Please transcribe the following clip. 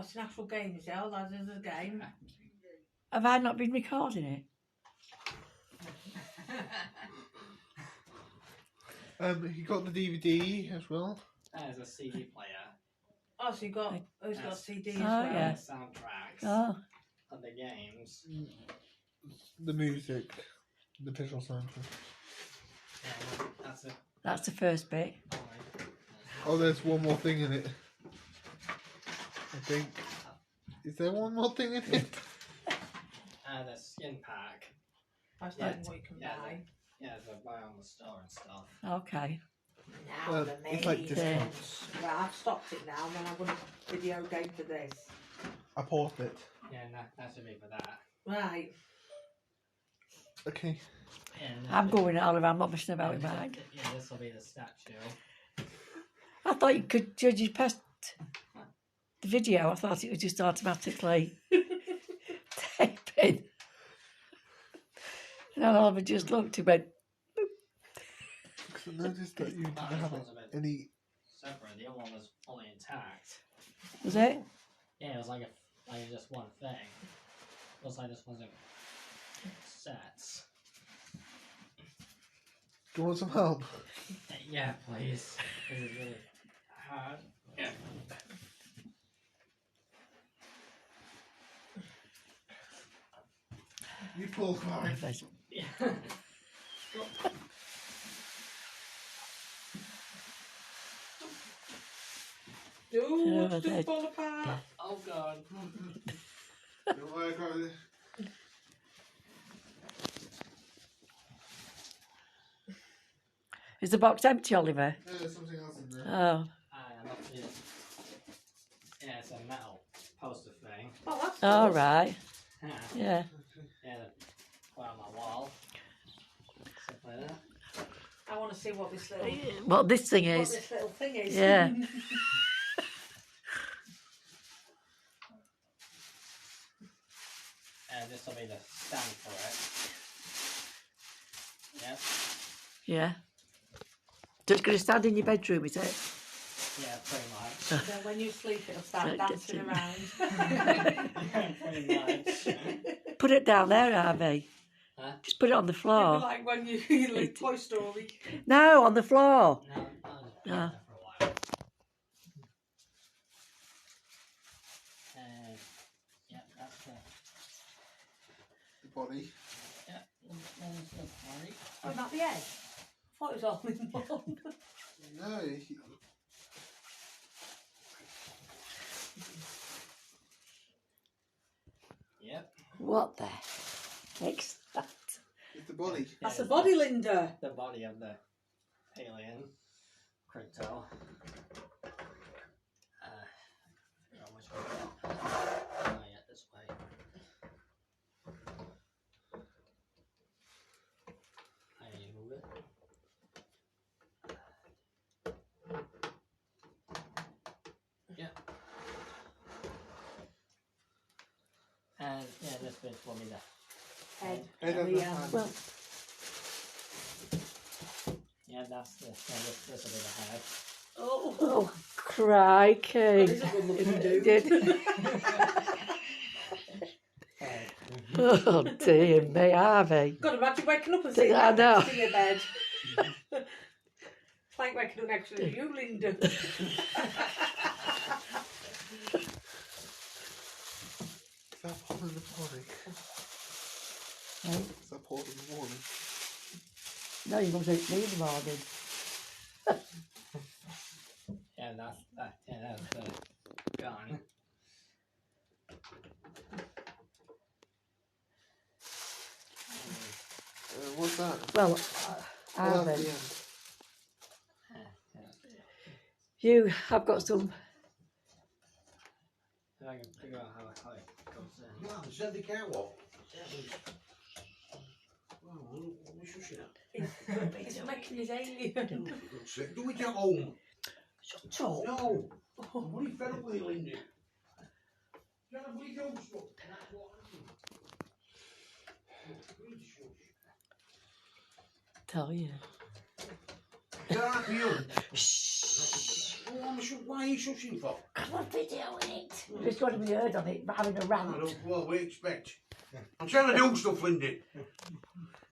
it's an actual game, you see. Oh, that is a game. Have I not been recording it? He got the DVD as well. There's a CD player. Oh, so you got, he's got CD as Oh, well. yeah. Soundtracks. Oh, And the games. The music. The visual soundtrack. Yeah, that's it. that's the first bit. Oh, there's one more thing in it. I think. Is there one more thing in it? The skin pack. That's Yeah. what you can Yeah, buy. Yeah, they buy on the store and stuff. Okay. Now the it's like main discounts. Well, I've stopped it now, and then I'm going to video game for this. I paused it. Yeah, that should be for that. Right. Okay. And I'm going, Oliver. I'm not messing about with yeah, mine. Yeah, this will be the statue. I thought you could judge you past the video. I thought it was just automatically taping. And Oliver just looked and went, Because I noticed that you didn't have any. Separate. The other one was fully intact. was it? Yeah, it was like just one thing. Looks like this wasn't sets. Do you want some help? Yeah, please. This is really hard. Yeah. You pull hard. Yeah. Ooh, Yeah, it's just fall apart. Oh god. Don't worry about it. Is the box empty, Oliver? No, there's something else in there. Oh. Yeah, it's a metal poster thing. Oh, that's All cool. right. Yeah, Yeah. put on my wall. Something like that. I want to see what this little, What this thing what is. this little thing is. Yeah. This will be the stand for it. Yep. Yeah. So it's going to stand in your bedroom, is it? Yeah, pretty much. Then when you sleep, it'll start dancing around. Yeah, pretty much. Put it down there, Harvey. Huh? Just put it on the It'll be floor. like when you leave Toy Story. No, on the floor. No, I'll just Yeah. that for a while. And yeah, that's The body. yeah, that's the party. What about the egg? I thought it was all in one. No. Yep. What the heck's that? It's the body. That's the body, Linda. The body of the alien crypto. Figure out which way. Oh yeah, this way. I move it. Yeah. And yeah, this bit will be the Head. Head of The, the hand. Well, yeah, that's the this will be the head. Oh, oh, crikey. that is a good looking It dude. did. Oh, dear me, Harvey. God, imagine waking up and seeing I that know. next to your bed. It's like waking up next to you, Linda. Is that Paul in the morning? Hey? Is that Paul in the morning? No, you're going to eat me in the morning. Yeah, that's the gun. What's that? Well, Oh, that's Harvey, the end. you have got some. If I can figure out how it goes in. Man, send the cow off. Well, we're shushing it. It's making his alien. Do it at home. Shut up. No. I'm really fed up with you, Lindy. You have a bleed home stuff. That's what I do. Please shush. Tell you. Is that right for you? Shh. Why are you shushing for? I'm on video in it. Just got to be heard on it, but having a rant. Well, we expect. I'm trying to do stuff, Lindy.